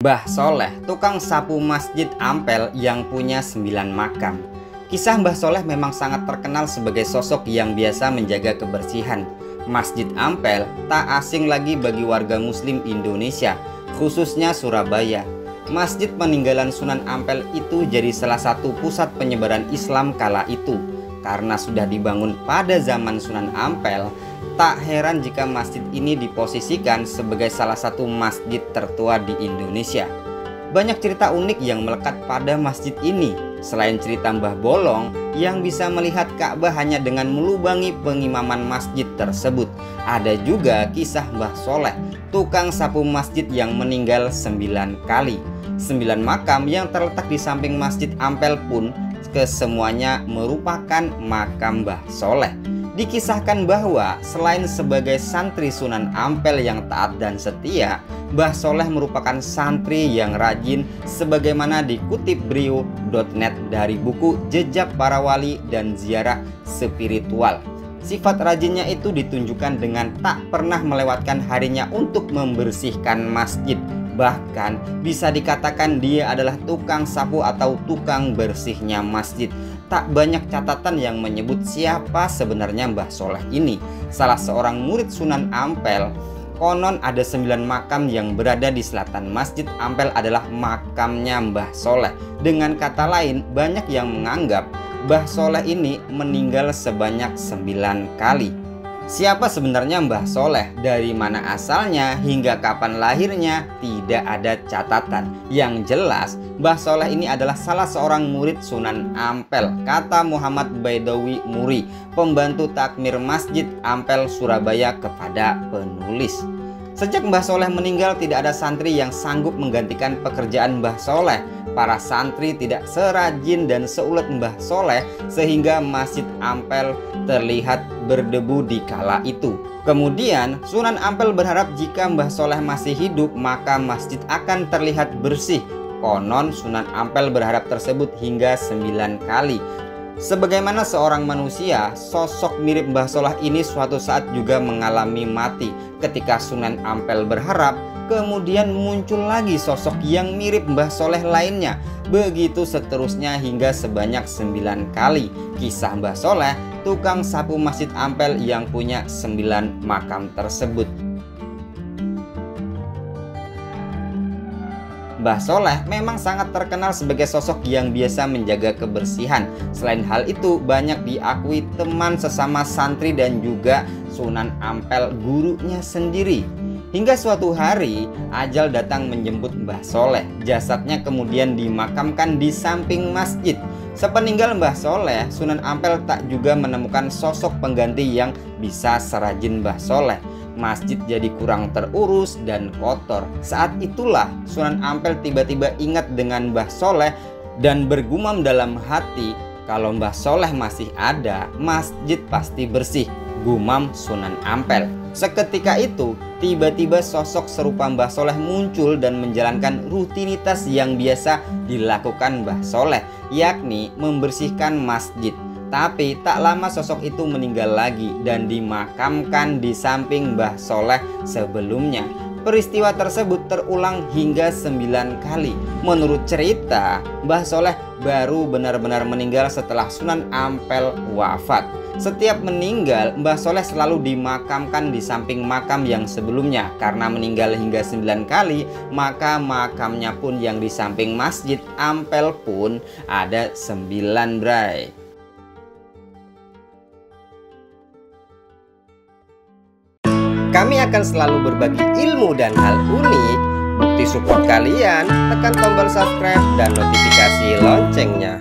Mbah Soleh, tukang sapu Masjid Ampel yang punya 9 makam. Kisah Mbah Soleh memang sangat terkenal sebagai sosok yang biasa menjaga kebersihan. Masjid Ampel tak asing lagi bagi warga muslim Indonesia, khususnya Surabaya. Masjid peninggalan Sunan Ampel itu jadi salah satu pusat penyebaran Islam kala itu. Karena sudah dibangun pada zaman Sunan Ampel, tak heran jika masjid ini diposisikan sebagai salah satu masjid tertua di Indonesia. Banyak cerita unik yang melekat pada masjid ini. Selain cerita Mbah Bolong yang bisa melihat Ka'bah hanya dengan melubangi pengimaman masjid tersebut, ada juga kisah Mbah Soleh, tukang sapu masjid yang meninggal 9 kali. 9 makam yang terletak di samping Masjid Ampel pun kesemuanya merupakan makam Mbah Soleh. Dikisahkan bahwa selain sebagai santri Sunan Ampel yang taat dan setia, Mbah Soleh merupakan santri yang rajin sebagaimana dikutip Brio.net dari buku Jejak Para Wali dan Ziarah Spiritual. Sifat rajinnya itu ditunjukkan dengan tak pernah melewatkan harinya untuk membersihkan masjid. Bahkan bisa dikatakan dia adalah tukang sapu atau tukang bersihnya masjid. Tak banyak catatan yang menyebut siapa sebenarnya Mbah Soleh ini. Salah seorang murid Sunan Ampel. Konon ada 9 makam yang berada di selatan Masjid Ampel adalah makamnya Mbah Soleh. Dengan kata lain, banyak yang menganggap Mbah Soleh ini meninggal sebanyak 9 kali. Siapa sebenarnya Mbah Soleh? Dari mana asalnya hingga kapan lahirnya? Tidak ada catatan. Yang jelas, Mbah Soleh ini adalah salah seorang murid Sunan Ampel, kata Muhammad Baidawi Muri, pembantu takmir Masjid Ampel Surabaya kepada penulis. Sejak Mbah Soleh meninggal, tidak ada santri yang sanggup menggantikan pekerjaan Mbah Soleh. Para santri tidak serajin dan seulet Mbah Soleh sehingga Masjid Ampel terlihat berdebu di kala itu. Kemudian Sunan Ampel berharap jika Mbah Soleh masih hidup maka masjid akan terlihat bersih. Konon Sunan Ampel berharap tersebut hingga 9 kali. Sebagaimana seorang manusia, sosok mirip Mbah Soleh ini suatu saat juga mengalami mati. Ketika Sunan Ampel berharap, kemudian muncul lagi sosok yang mirip Mbah Soleh lainnya. Begitu seterusnya hingga sebanyak 9 kali. Kisah Mbah Soleh, tukang sapu Masjid Ampel yang punya 9 makam tersebut. Mbah Soleh memang sangat terkenal sebagai sosok yang biasa menjaga kebersihan. Selain hal itu, banyak diakui teman sesama santri dan juga Sunan Ampel gurunya sendiri. Hingga suatu hari, ajal datang menjemput Mbah Soleh. Jasadnya kemudian dimakamkan di samping masjid. Sepeninggal Mbah Soleh, Sunan Ampel tak juga menemukan sosok pengganti yang bisa serajin Mbah Soleh. Masjid jadi kurang terurus dan kotor. Saat itulah Sunan Ampel tiba-tiba ingat dengan Mbah Soleh dan bergumam dalam hati, kalau Mbah Soleh masih ada, masjid pasti bersih. Gumam Sunan Ampel. Seketika itu, tiba-tiba sosok serupa Mbah Soleh muncul dan menjalankan rutinitas yang biasa dilakukan Mbah Soleh, yakni membersihkan masjid. Tapi tak lama sosok itu meninggal lagi dan dimakamkan di samping Mbah Soleh sebelumnya. Peristiwa tersebut terulang hingga 9 kali. Menurut cerita, Mbah Soleh baru benar-benar meninggal setelah Sunan Ampel wafat. Setiap meninggal, Mbah Soleh selalu dimakamkan di samping makam yang sebelumnya. Karena meninggal hingga 9 kali, maka makamnya pun yang di samping Masjid Ampel pun ada 9, bray. Kami akan selalu berbagi ilmu dan hal unik. Bukti support kalian, tekan tombol subscribe dan notifikasi loncengnya.